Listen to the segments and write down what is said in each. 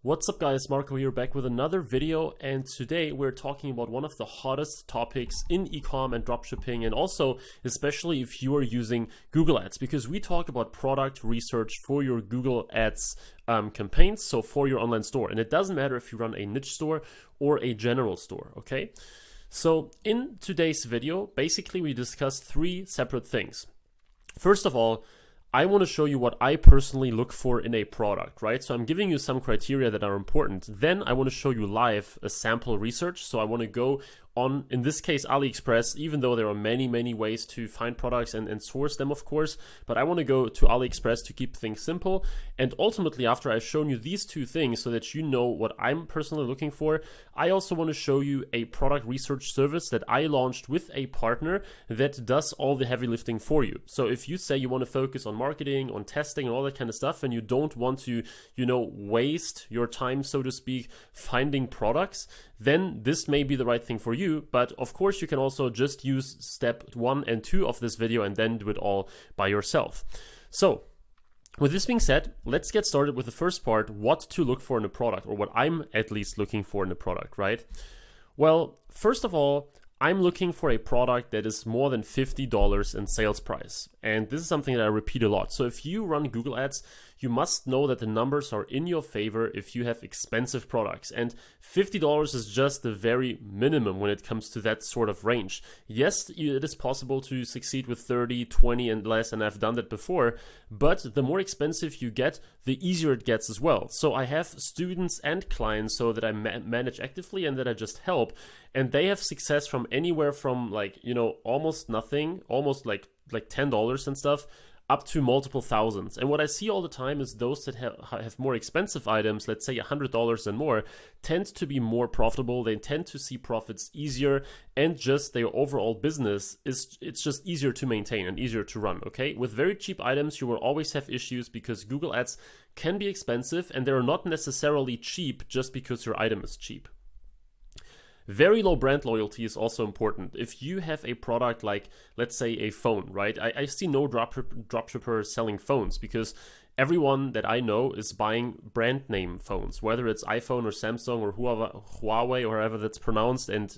What's up guys, Marco here back with another video, and today we're talking about one of the hottest topics in eCom and dropshipping, and also especially if you are using Google Ads, because we talk about product research for your Google Ads campaigns, so for your online store. And it doesn't matter if you run a niche store or a general store, okay? So in today's video, basically we discussed three separate things. First of all, I want to show you what I personally look for in a product, right? So I'm giving you some criteria that are important. Then I want to show you live a sample research. So I want to go on, in this case, AliExpress, even though there are many ways to find products and source them, of course. But I want to go to AliExpress to keep things simple. And ultimately, after I've shown you these two things so that you know what I'm personally looking for, I also want to show you a product research service that I launched with a partner that does all the heavy lifting for you. So if you say you want to focus on marketing, on testing, and all that kind of stuff, and you don't want to, waste your time, so to speak, finding products, then this may be the right thing for you. But of course, you can also just use step 1 and 2 of this video and then do it all by yourself. So with this being said, let's get started with the first part, what to look for in a product, or what I'm at least looking for in a product, right? Well, first of all, I'm looking for a product that is more than $50 in sales price. And this is something that I repeat a lot. So if you run Google Ads, you must know that the numbers are in your favor if you have expensive products. And $50 is just the very minimum when it comes to that sort of range. Yes, it is possible to succeed with 30, 20 and less, and I've done that before. But the more expensive you get, the easier it gets as well. So I have students and clients so that I manage actively and that I just help. And they have success from anywhere from almost nothing, almost like $10 and stuff, up to multiple thousands. And what I see all the time is those that have more expensive items, let's say $100 and more, tend to be more profitable. They tend to see profits easier, and just their overall business it's just easier to maintain and easier to run, okay? With very cheap items, you will always have issues because Google Ads can be expensive, and they're not necessarily cheap just because your item is cheap. Very low brand loyalty is also important. If you have a product like, let's say, a phone, right? I see no dropshippers selling phones because everyone that I know is buying brand name phones, whether it's iPhone or Samsung or Huawei or however that's pronounced, and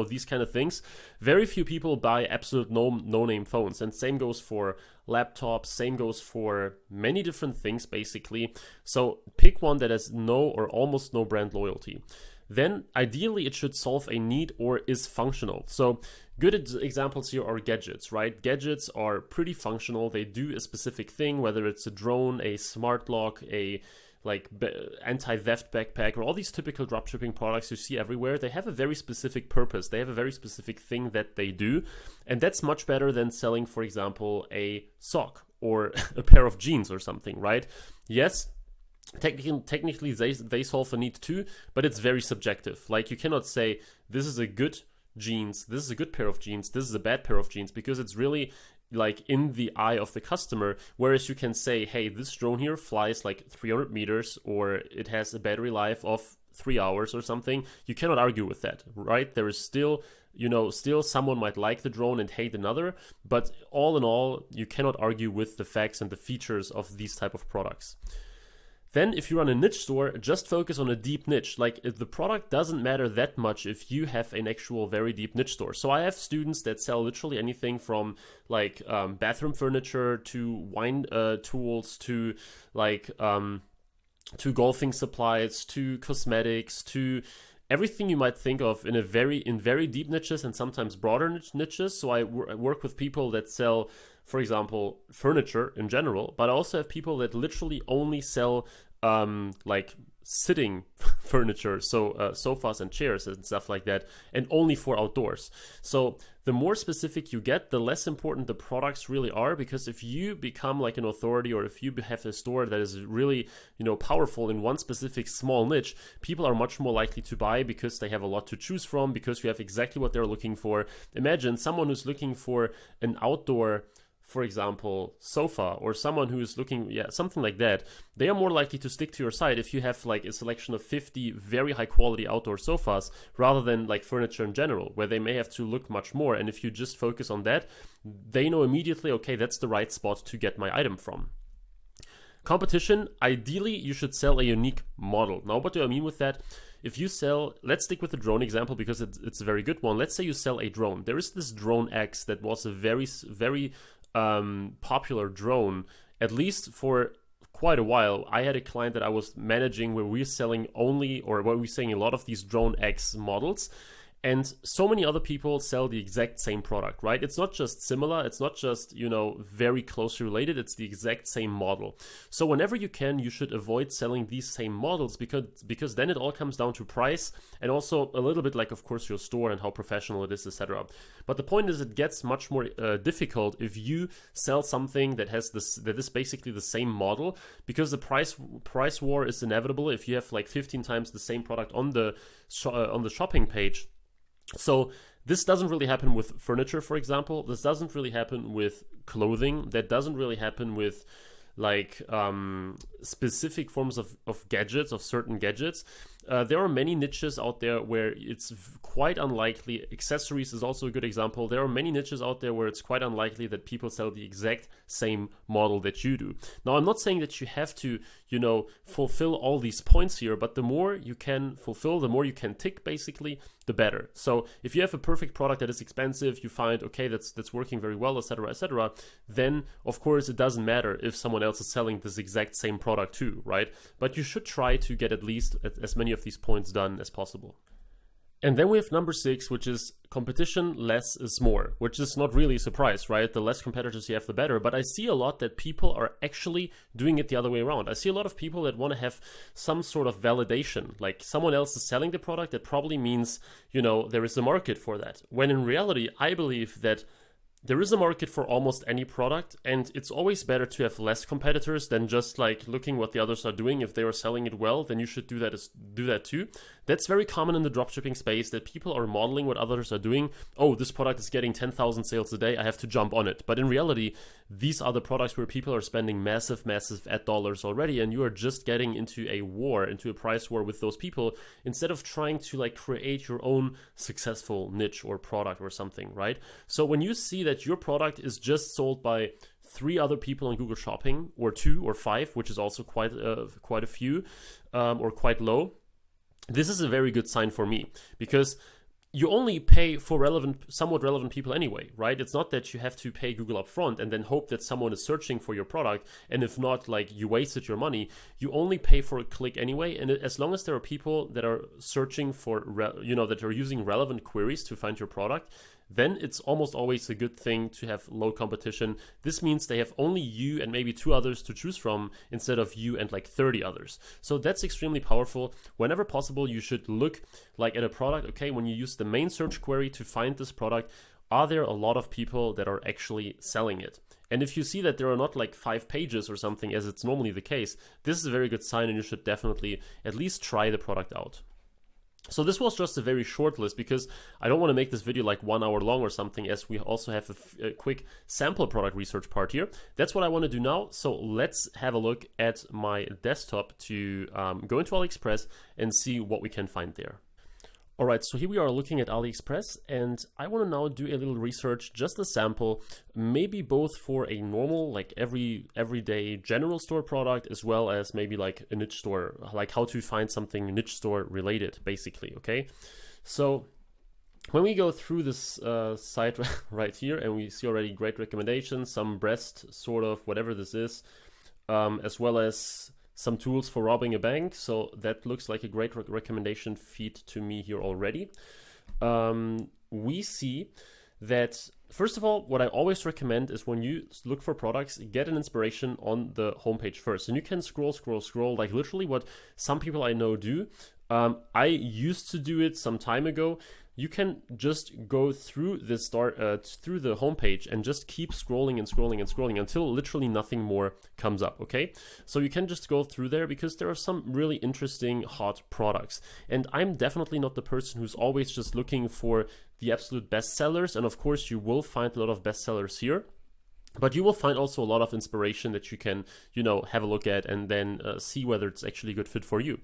these kind of things. Very few people buy absolute no-name phones, and same goes for laptops, same goes for many different things basically. So pick one that has no or almost no brand loyalty. Then ideally it should solve a need or is functional. So good examples here are gadgets, right? Gadgets are pretty functional. They do a specific thing, whether it's a drone, a smart lock, a anti-theft backpack, or all these typical dropshipping products you see everywhere. They have a very specific purpose. They have a very specific thing that they do. And that's much better than selling, for example, a sock or a pair of jeans or something, right? Yes, technically they solve a need too, but it's very subjective. Like, you cannot say this is a good jeans, this is a good pair of jeans, this is a bad pair of jeans, because it's really like in the eye of the customer. Whereas you can say, hey, this drone here flies like 300 meters, or it has a battery life of 3 hours or something. You cannot argue with that, right? There is still someone might like the drone and hate another, but all in all, you cannot argue with the facts and the features of these type of products. Then if you run a niche store, just focus on a deep niche. Like, if the product doesn't matter that much if you have an actual very deep niche store. So I have students that sell literally anything from bathroom furniture to wine tools to to golfing supplies to cosmetics to everything you might think of in very deep niches and sometimes broader niches. So I work with people that sell, for example, furniture in general, but I also have people that literally only sell sitting furniture, so sofas and chairs and stuff like that, and only for outdoors. So the more specific you get, the less important the products really are, because if you become like an authority, or if you have a store that is really powerful in one specific small niche, people are much more likely to buy because they have a lot to choose from, because you have exactly what they're looking for. Imagine someone who's looking for an outdoor, for example, sofa, or someone who is looking, something like that. They are more likely to stick to your site if you have like a selection of 50 very high quality outdoor sofas, rather than like furniture in general, where they may have to look much more. And if you just focus on that, they know immediately, okay, that's the right spot to get my item from. Competition, ideally, you should sell a unique model. Now, what do I mean with that? If you sell, let's stick with the drone example because it's a very good one. Let's say you sell a drone. There is this drone X that was a very, very popular drone, at least for quite a while. I had a client that I was managing where we're selling where we're selling a lot of these drone X models. And so many other people sell the exact same product, right? It's not just similar. It's not just, very closely related. It's the exact same model. So whenever you can, you should avoid selling these same models because then it all comes down to price and also a little bit like, of course, your store and how professional it is, etc. But the point is it gets much more difficult if you sell something that is basically the same model, because the price war is inevitable if you have like 15 times the same product on the shopping page. So this doesn't really happen with furniture, for example. This doesn't really happen with clothing. That doesn't really happen with like specific forms of gadgets, of certain gadgets. There are many niches out there where it's quite unlikely. Accessories is also a good example. There are many niches out there where it's quite unlikely that people sell the exact same model that you do. Now, I'm not saying that you have to, fulfill all these points here, but the more you can fulfill, the more you can tick, basically, the better. So if you have a perfect product that is expensive, you find, okay, that's working very well, etc., then of course it doesn't matter if someone else is selling this exact same product too, right? But you should try to get at least as many of these points done as possible. And then we have number 6, which is competition less is more, which is not really a surprise, right? The less competitors you have, the better. But I see a lot that people are actually doing it the other way around. I see a lot of people that want to have some sort of validation, like someone else is selling the product. That probably means, there is a market for that. When in reality, I believe that there is a market for almost any product, and it's always better to have less competitors than just like looking what the others are doing. If they are selling it well, then you should do that too. That's very common in the dropshipping space, that people are modeling what others are doing. Oh, this product is getting 10,000 sales a day, I have to jump on it. But in reality, these are the products where people are spending massive ad dollars already, and you are just getting into a price war with those people, instead of trying to like create your own successful niche or product or something, right? So when you see that your product is just sold by 3 other people on Google Shopping, or 2 or 5, which is also quite a few, or quite low, this is a very good sign for me, because you only pay for somewhat relevant people anyway, right? It's not that you have to pay Google up front and then hope that someone is searching for your product, and if not, like, you wasted your money. You only pay for a click anyway, and as long as there are people that are searching for, that are using relevant queries to find your product, then it's almost always a good thing to have low competition. This means they have only you and maybe 2 others to choose from, instead of you and like 30 others. So that's extremely powerful. Whenever possible, you should look like at a product. Okay, when you use the main search query to find this product, are there a lot of people that are actually selling it? And if you see that there are not like 5 pages or something, as it's normally the case, this is a very good sign, and you should definitely at least try the product out. So this was just a very short list, because I don't want to make this video like 1 hour long or something, as we also have a quick sample product research part here. That's what I want to do now. So let's have a look at my desktop to go into AliExpress and see what we can find there. All right, so here we are looking at AliExpress, and I want to now do a little research, just a sample, maybe both for a normal, like everyday general store product, as well as maybe like a niche store, like how to find something niche store related, basically, okay? So when we go through this site right here, and we see already great recommendations, some breast sort of whatever this is, as well as some tools for robbing a bank. So that looks like a great recommendation feed to me here already. We see that, first of all, what I always recommend is when you look for products, get an inspiration on the homepage first. And you can scroll, like literally what some people I know do. I used to do it some time ago. You can just go through the through the homepage and just keep scrolling until literally nothing more comes up, okay? So you can just go through there, because there are some really interesting hot products. And I'm definitely not the person who's always just looking for the absolute best sellers. And of course, you will find a lot of bestsellers here. But you will find also a lot of inspiration that you can, have a look at, and then see whether it's actually a good fit for you.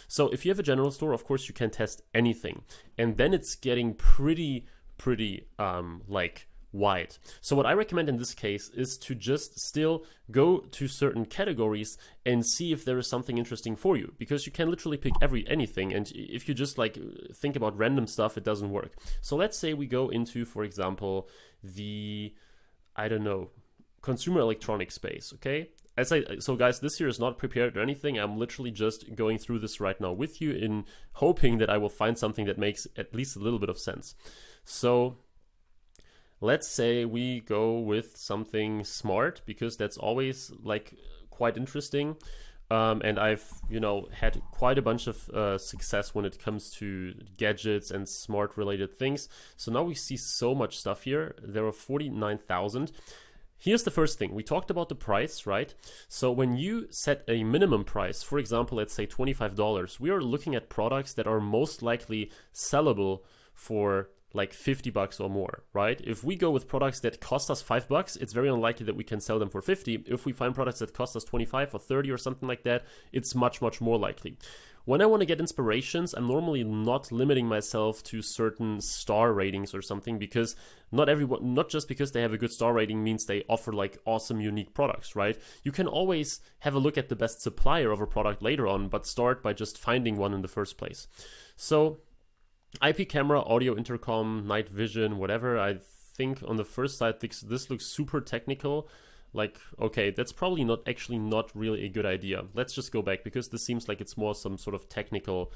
So if you have a general store, of course, you can test anything. And then it's getting pretty like wide. So what I recommend in this case is to just still go to certain categories and see if there is something interesting for you, because you can literally pick anything, and if you just like think about random stuff, it doesn't work. So let's say we go into, for example, the, I don't know, consumer electronics space, okay? So guys, this here is not prepared or anything. I'm literally just going through this right now with you in hoping that I will find something that makes at least a little bit of sense. So let's say we go with something smart, because that's always like quite interesting. And I've, had quite a bunch of success when it comes to gadgets and smart related things. So now we see so much stuff here. There are 49,000. Here's the first thing. We talked about the price, right? So when you set a minimum price, for example, let's say $25, we are looking at products that are most likely sellable for like $50 or more, right? If we go with products that cost us $5, it's very unlikely that we can sell them for 50. If we find products that cost us 25 or 30 or something like that, it's much, much more likely. When I want to get inspirations, I'm normally not limiting myself to certain star ratings or something, because not just because they have a good star rating means they offer like awesome, unique products, right? You can always have a look at the best supplier of a product later on, but start by just finding one in the first place. So IP camera, audio intercom, night vision, whatever. I think on the first side, this looks super technical. Like, okay, that's probably not really a good idea. Let's just go back, because this seems like it's more some sort of technical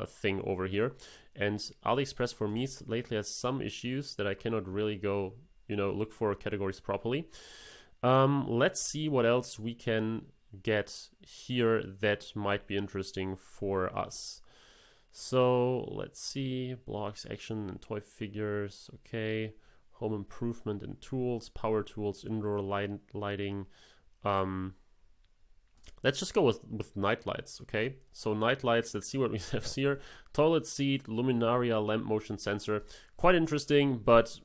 thing over here. And AliExpress for me lately has some issues that I cannot really go, look for categories properly. Let's see what else we can get here that might be interesting for us. So let's see, blocks, action, and toy figures. Okay. Home improvement and tools, power tools, indoor lighting. Let's just go with night lights, okay? So night lights, let's see what we have here. Toilet seat, luminaria, lamp motion sensor. Quite interesting, but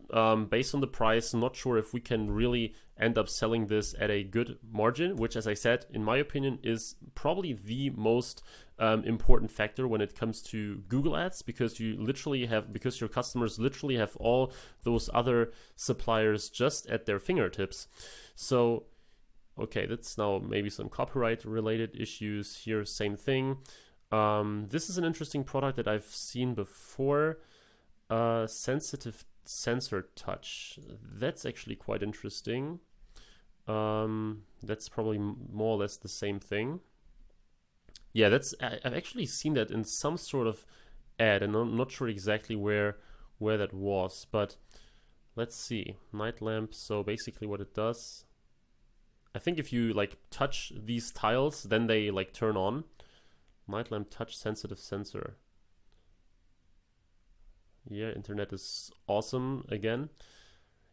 based on the price, not sure if we can really end up selling this at a good margin, which, as I said, in my opinion, is probably the most important factor when it comes to Google Ads, because your customers literally have all those other suppliers just at their fingertips. So, okay, that's now maybe some copyright related issues here. Same thing. This is an interesting product that I've seen before. Sensitive sensor touch. That's actually quite interesting. That's probably more or less the same thing. Yeah, I've actually seen that in some sort of ad, and I'm not sure exactly where that was, but let's see. Night lamp. So basically what it does, I think if you like touch these tiles, then they like turn on. Night lamp touch sensitive sensor. Yeah, internet is awesome again.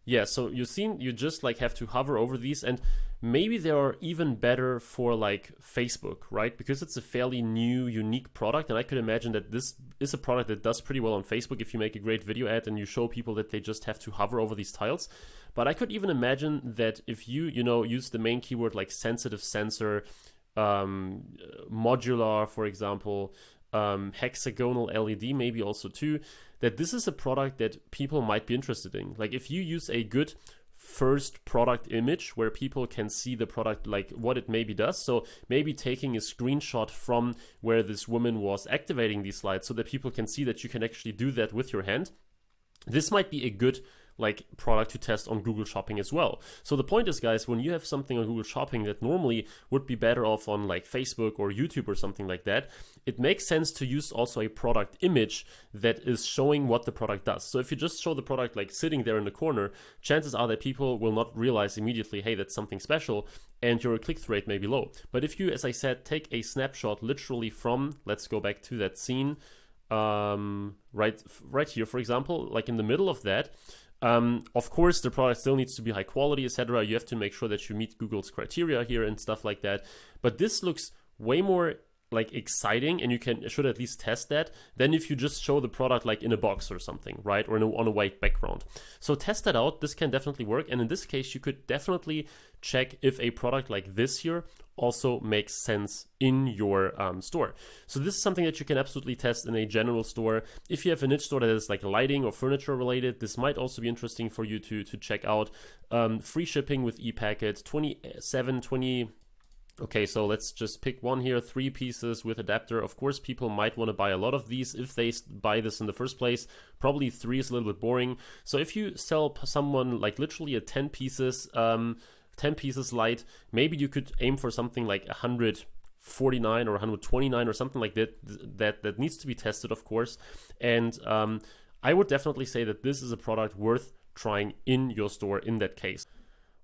Yeah, so you just like have to hover over these, and maybe they are even better for like Facebook, right? Because it's a fairly new, unique product, and I could imagine that this is a product that does pretty well on Facebook if you make a great video ad and you show people that they just have to hover over these tiles. But I could even imagine that if you use the main keyword like sensitive sensor, modular, for example, hexagonal LED maybe also too, that this is a product that people might be interested in. Like if you use a good first product image where people can see the product, like what it maybe does. So maybe taking a screenshot from where this woman was activating these lights so that people can see that you can actually do that with your hand. This might be a good like product to test on Google Shopping as well. So the point is, guys, when you have something on Google Shopping that normally would be better off on like Facebook or YouTube or something like that, it makes sense to use also a product image that is showing what the product does. So if you just show the product like sitting there in the corner, chances are that people will not realize immediately, hey, that's something special, and your click-through rate may be low. But if you, as I said, take a snapshot literally from, let's go back to that scene, right here, for example, like in the middle of that, of course, the product still needs to be high quality, etc. You have to make sure that you meet Google's criteria here and stuff like that. But this looks way more like exciting and you should at least test that than if you just show the product like in a box or something, right? Or on a white background. So test that out. This can definitely work. And in this case, you could definitely check if a product like this here also makes sense in your store. So this is something that you can absolutely test in a general store. If you have a niche store that is like lighting or furniture related, this might also be interesting for you to check out. Free shipping with ePacket, 20. Okay, so let's just pick one here, 3 pieces with adapter. Of course, people might want to buy a lot of these if they buy this in the first place. Probably 3 is a little bit boring. So if you sell someone like literally a 10 pieces light, maybe you could aim for something like 149 or 129 or something like that needs to be tested, of course. And I would definitely say that this is a product worth trying in your store in that case.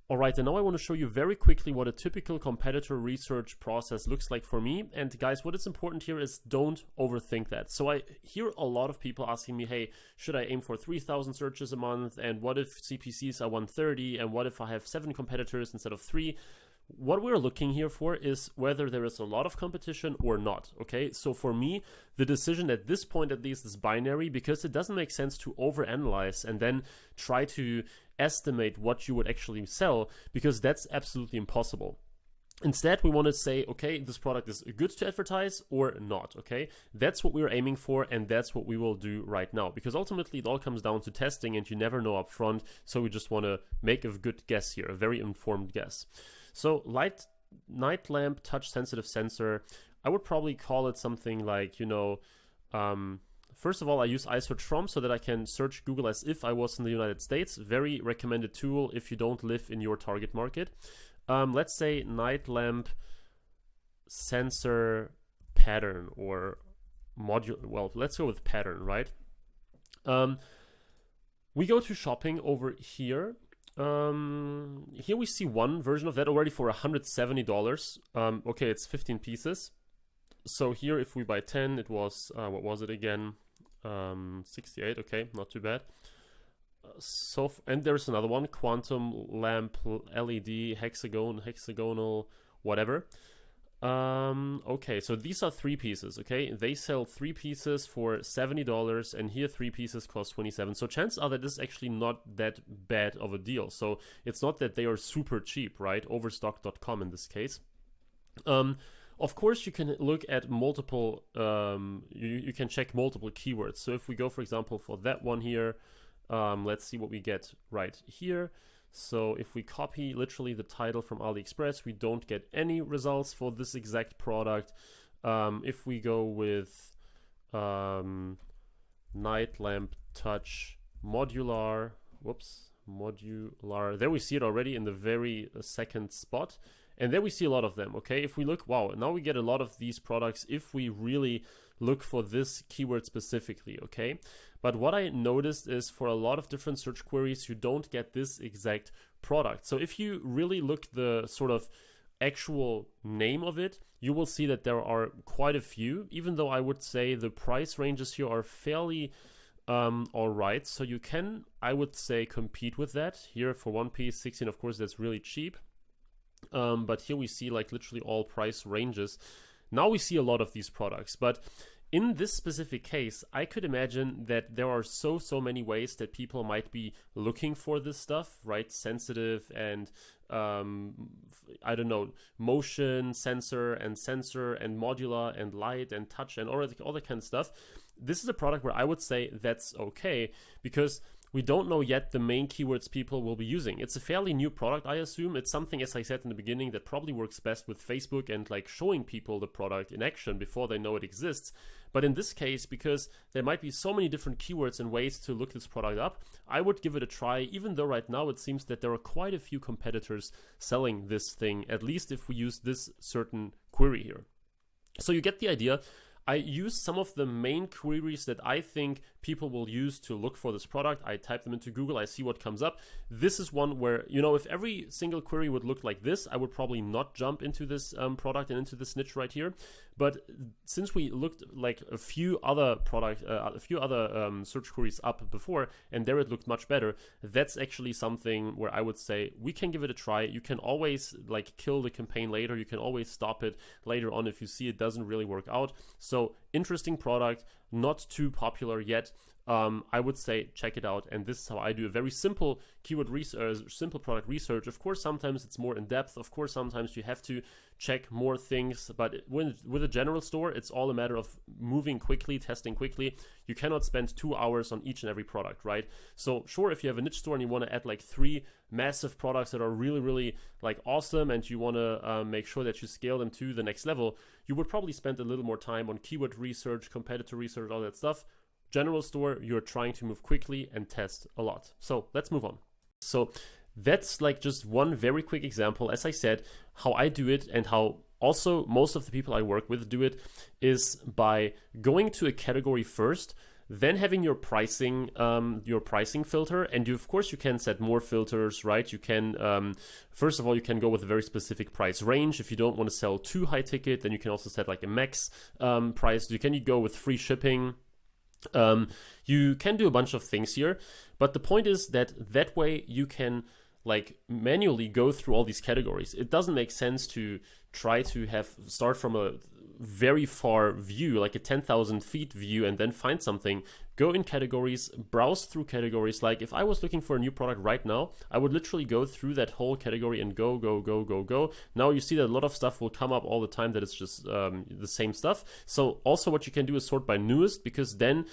All right, and now I want to show you very quickly what a typical competitor research process looks like for me. And guys, what is important here is don't overthink that. So I hear a lot of people asking me, hey, should I aim for 3,000 searches a month? And what if CPCs are 130? And what if I have 7 competitors instead of 3? What we're looking here for is whether there is a lot of competition or not, okay? So for me, the decision at this point at least is binary, because it doesn't make sense to overanalyze and then try to estimate what you would actually sell, because that's absolutely impossible. Instead, we want to say, okay, this product is good to advertise or not, okay? That's what we're aiming for, and that's what we will do right now, because ultimately it all comes down to testing and you never know up front, so we just want to make a good guess here, a very informed guess. So night lamp touch sensitive sensor, I would probably call it something like, first of all, I use iSearch from so that I can search Google as if I was in the United States. Very recommended tool if you don't live in your target market. Let's say night lamp sensor pattern or module. Well, let's go with pattern, right? We go to shopping over here. Here we see one version of that already for $170. Okay, it's 15 pieces. So here, if we buy 10, it was, what was it again? 68, okay, not too bad. And there's another one, quantum lamp LED, hexagonal, whatever. Okay, so these are 3 pieces, okay? They sell 3 pieces for $70, and here 3 pieces cost $27. So chances are that this is actually not that bad of a deal. So it's not that they are super cheap, right? Overstock.com in this case. Of course, you can look at multiple, you can check multiple keywords. So if we go, for example, for that one here, let's see what we get right here. So if we copy literally the title from AliExpress, we don't get any results for this exact product. If we go with night lamp touch modular, there we see it already in the very second spot. And there we see a lot of them, okay? If we look, wow, now we get a lot of these products if we really look for this keyword specifically, okay? But what I noticed is for a lot of different search queries, you don't get this exact product. So if you really look the sort of actual name of it, you will see that there are quite a few, even though I would say the price ranges here are fairly all right. So you can, I would say, compete with that. Here for one piece, 16, of course, that's really cheap. But here we see like literally all price ranges. Now we see a lot of these products, but in this specific case, I could imagine that there are so many ways that people might be looking for this stuff, right? Sensitive and I don't know, motion sensor and modular and light and touch and all that kind of stuff. This is a product where I would say that's okay, because we don't know yet the main keywords people will be using. It's a fairly new product, I assume. It's something, as I said in the beginning, that probably works best with Facebook and like showing people the product in action before they know it exists. But in this case, because there might be so many different keywords and ways to look this product up, I would give it a try, even though right now it seems that there are quite a few competitors selling this thing, at least if we use this certain query here. So you get the idea. I use some of the main queries that I think people will use to look for this product. I type them into Google, I see what comes up. This is one where, if every single query would look like this, I would probably not jump into this product and into this niche right here. But since we looked like a few other search queries up before, and there it looked much better, that's actually something where I would say we can give it a try. You can always like kill the campaign later. You can always stop it later on if you see it doesn't really work out. So interesting product, not too popular yet. I would say check it out, and this is how I do a very simple keyword research, simple product research. Of course, sometimes it's more in depth. Of course, sometimes you have to check more things, but with a general store, it's all a matter of moving quickly, testing quickly. You cannot spend 2 hours on each and every product, right? So sure, if you have a niche store and you want to add like 3 massive products that are really, really like awesome, and you want to make sure that you scale them to the next level, you would probably spend a little more time on keyword research, competitor research, all that stuff. General store, you're trying to move quickly and test a lot. So let's move on. So that's like just one very quick example. As I said, how I do it and how also most of the people I work with do it is by going to a category first, then having your pricing filter, and of course you can set more filters, right? You can, first of all, you can go with a very specific price range. If you don't want to sell too high ticket, then you can also set like a max price. You can go with free shipping. You can do a bunch of things here, but the point is that way you can like manually go through all these categories. It doesn't make sense to try to start from a very far view, like a 10,000 feet view, and then find something. Go in categories, browse through categories. Like if I was looking for a new product right now, I would literally go through that whole category and go. Now you see that a lot of stuff will come up all the time that it's just the same stuff. So also what you can do is sort by newest, because then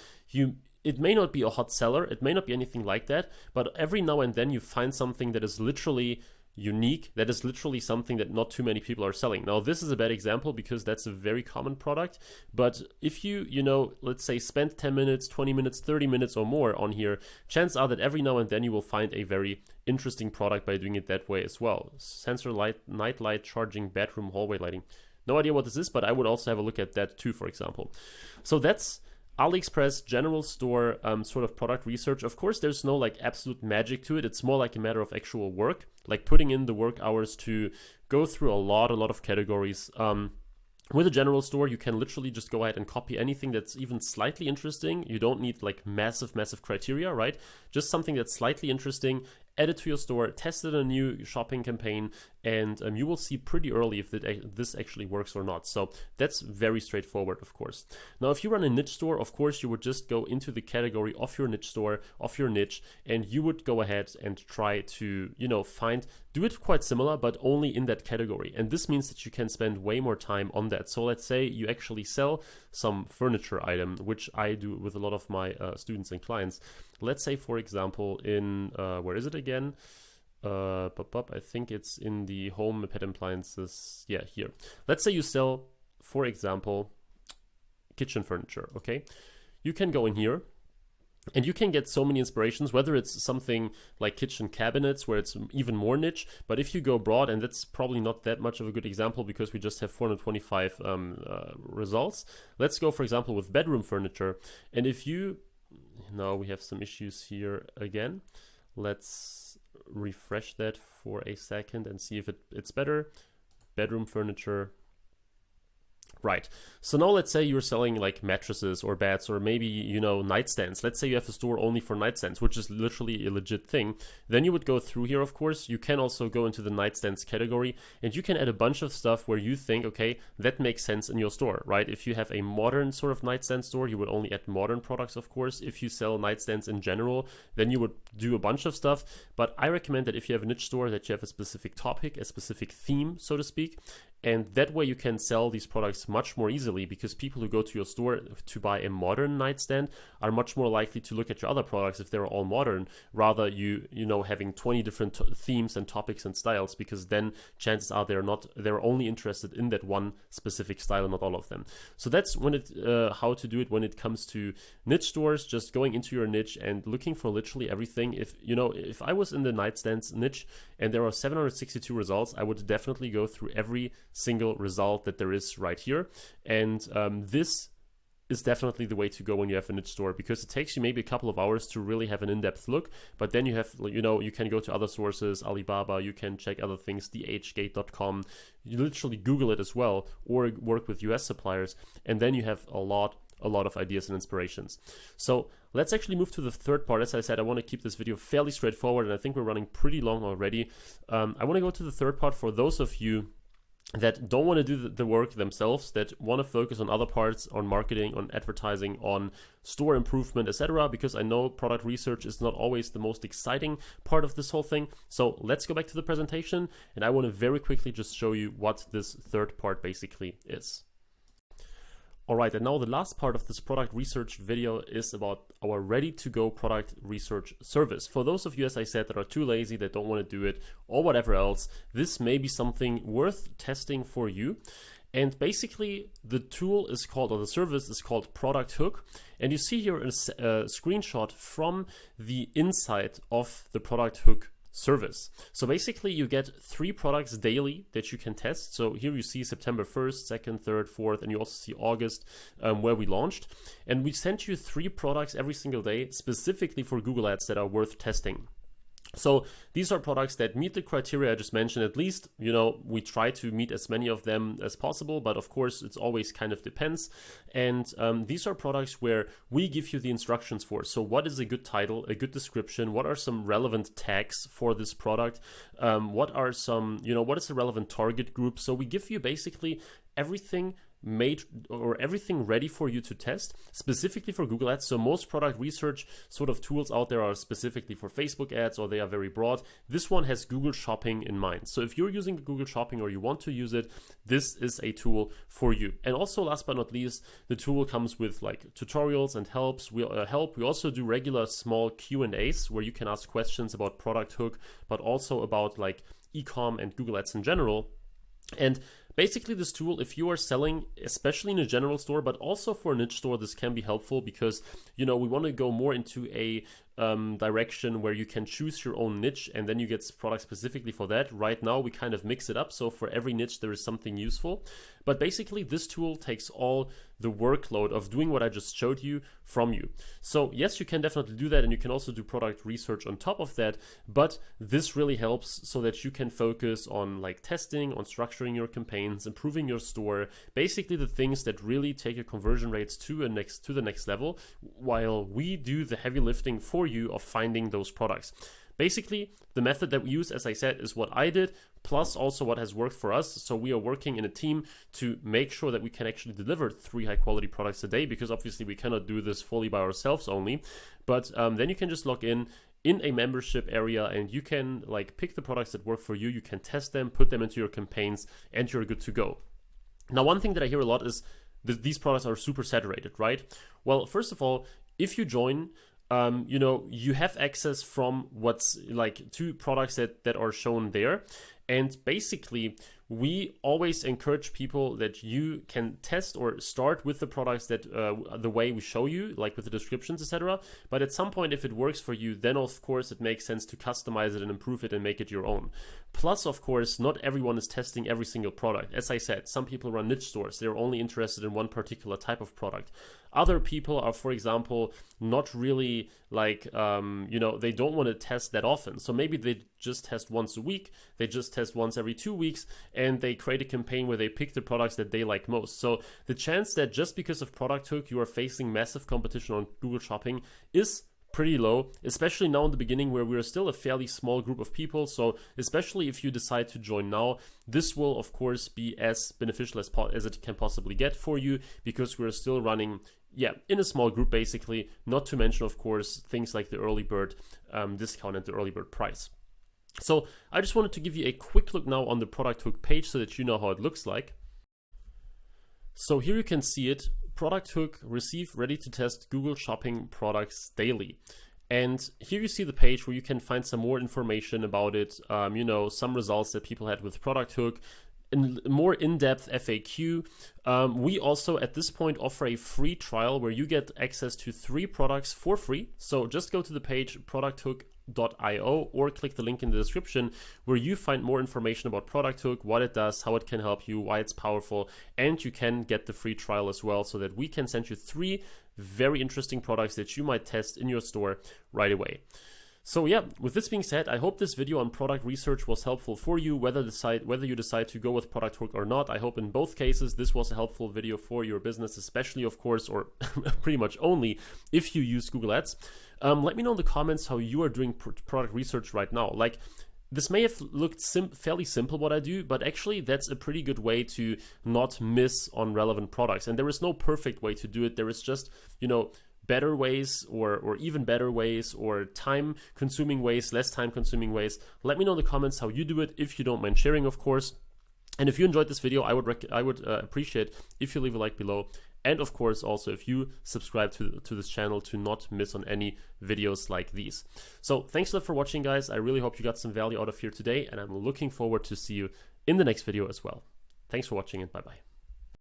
it may not be a hot seller, it may not be anything like that, but every now and then you find something that is literally unique, that is literally something that not too many people are selling. Now this is a bad example because that's a very common product, but if you let's say spend 10 minutes, 20 minutes, 30 minutes or more on here, chances are that every now and then you will find a very interesting product by doing it that way as well. Sensor light, night light charging, bedroom hallway lighting. No idea what this is, but I would also have a look at that too, for example. So that's AliExpress general store sort of product research. Of course, there's no like absolute magic to it. It's more like a matter of actual work, like putting in the work hours to go through a lot of categories. With a general store, you can literally just go ahead and copy anything that's even slightly interesting. You don't need like massive criteria, right? Just something that's slightly interesting, add it to your store, test it in a new shopping campaign, and you will see pretty early if this actually works or not. So that's very straightforward, of course. Now, if you run a niche store, of course, you would just go into the category of your niche store, of your niche, and you would go ahead and try to, do it quite similar, but only in that category. And this means that you can spend way more time on that. So let's say you actually sell some furniture item, which I do with a lot of my students and clients. Let's say, for example, in, where is it again? I think it's in the home pet appliances. Yeah, here. Let's say you sell, for example, kitchen furniture, okay? You can go in here and you can get so many inspirations, whether it's something like kitchen cabinets where it's even more niche, but if you go broad, and that's probably not that much of a good example because we just have 425 results. Let's go, for example, with bedroom furniture. And if you, now we have some issues here again. Let's refresh that for a second and see if it's better. Bedroom furniture. Right. So now let's say you're selling like mattresses or beds or maybe, nightstands. Let's say you have a store only for nightstands, which is literally a legit thing. Then you would go through here, of course. You can also go into the nightstands category and you can add a bunch of stuff where you think, okay, that makes sense in your store, right? If you have a modern sort of nightstand store, you would only add modern products, of course. If you sell nightstands in general, then you would do a bunch of stuff. But I recommend that if you have a niche store, that you have a specific topic, a specific theme, so to speak. And that way you can sell these products much more easily because people who go to your store to buy a modern nightstand are much more likely to look at your other products if they're all modern, rather you having 20 different themes and topics and styles, because then chances are they're only interested in that one specific style and not all of them. So that's how to do it when it comes to niche stores, just going into your niche and looking for literally everything. If I was in the nightstands niche and there are 762 results, I would definitely go through every single result that there is right here. And this is definitely the way to go when you have a niche store, because it takes you maybe a couple of hours to really have an in-depth look. But then you have, you can go to other sources, Alibaba, you can check other things, dhgate.com, you literally Google it as well, or work with US suppliers, and then you have a lot of ideas and inspirations. So let's actually move to the third part. As I said, I want to keep this video fairly straightforward, and I think we're running pretty long already. I want to go to the third part for those of you that don't want to do the work themselves, that want to focus on other parts, on marketing, on advertising, on store improvement, etc. Because I know product research is not always the most exciting part of this whole thing. So let's go back to the presentation, and I want to very quickly just show you what this third part basically is. All right, and now the last part of this product research video is about our ready-to-go product research service. For those of you, as I said, that are too lazy, that don't want to do it, or whatever else, this may be something worth testing for you. And basically, the tool is called, or the service is called Product Hook. And you see here a screenshot from the inside of the Product Hook service. So basically you get 3 products daily that you can test. So here you see September 1st, 2nd, 3rd, 4th, and you also see August where we launched. And we sent you 3 products every single day specifically for Google Ads that are worth testing. So these are products that meet the criteria I just mentioned. At least, we try to meet as many of them as possible, but of course it's always kind of depends. And these are products where we give you the instructions for. So what is a good title, a good description? What are some relevant tags for this product? What are some, what is a relevant target group? So we give you basically everything made or everything ready for you to test specifically for Google Ads. So most product research sort of tools out there are specifically for Facebook ads, or they are very broad. This one has Google Shopping in mind. So if you're using Google Shopping or you want to use it, this is a tool for you. And also, last but not least, the tool comes with like tutorials and helps. We also do regular small Q&As where you can ask questions about Product Hook, but also about like eCom and Google Ads in general. And basically this tool, if you are selling, especially in a general store, but also for a niche store, this can be helpful because, we want to go more into a direction where you can choose your own niche and then you get products specifically for that. Right now, we kind of mix it up. So for every niche, there is something useful. But basically, this tool takes all the workload of doing what I just showed you from you. So yes, you can definitely do that. And you can also do product research on top of that. But this really helps so that you can focus on like testing, on structuring your campaigns, improving your store, basically the things that really take your conversion rates to the next level, while we do the heavy lifting for you of finding those products. Basically, the method that we use, as I said, is what I did, plus also what has worked for us. So we are working in a team to make sure that we can actually deliver 3 high quality products a day, because obviously we cannot do this fully by ourselves only. But then you can just log in a membership area and you can like pick the products that work for you. You can test them, put them into your campaigns, and you're good to go. Now, one thing that I hear a lot is that these products are super saturated, right? Well, first of all, if you join, you have access from what's like 2 products that are shown there. And basically, we always encourage people that you can test or start with the products that the way we show you, like with the descriptions, etc. But at some point, if it works for you, then of course it makes sense to customize it and improve it and make it your own. Plus, of course, not everyone is testing every single product. As I said, some people run niche stores. They're only interested in one particular type of product. Other people are, for example, not really like, they don't want to test that often. So maybe they just test once a week. They just test once every 2 weeks. And they create a campaign where they pick the products that they like most. So the chance that just because of Product Hook, you are facing massive competition on Google Shopping is pretty low, especially now in the beginning where we're still a fairly small group of people. So especially if you decide to join now, this will of course be as beneficial as it can possibly get for you, because we're still running in a small group basically, not to mention of course things like the early bird discount and the early bird price. So I just wanted to give you a quick look now on the Product Hook page so that you know how it looks like. So here you can see it, Product Hook, receive ready to test Google Shopping products daily. And here you see the page where you can find some more information about it, some results that people had with Product Hook, a more in-depth FAQ. We also at this point offer a free trial where you get access to 3 products for free. So just go to the page producthook.com producthook.io or click the link in the description where you find more information about Product Hook, what it does, how it can help you, why it's powerful, and you can get the free trial as well so that we can send you 3 very interesting products that you might test in your store right away. So yeah, with this being said, I hope this video on product research was helpful for you, whether you decide to go with Product Hook or not. I hope in both cases this was a helpful video for your business, especially of course, or pretty much only if you use Google Ads. Let me know in the comments how you are doing product research right now. Like, this may have looked fairly simple what I do, but actually that's a pretty good way to not miss on relevant products. And there is no perfect way to do it. There is just, better ways or even better ways, or time consuming ways, less time consuming ways. Let me know in the comments how you do it, if you don't mind sharing, of course. And if you enjoyed this video, I would appreciate if you leave a like below. And of course, also if you subscribe to this channel to not miss on any videos like these. So thanks a lot for watching, guys. I really hope you got some value out of here today, and I'm looking forward to see you in the next video as well. Thanks for watching, and bye-bye.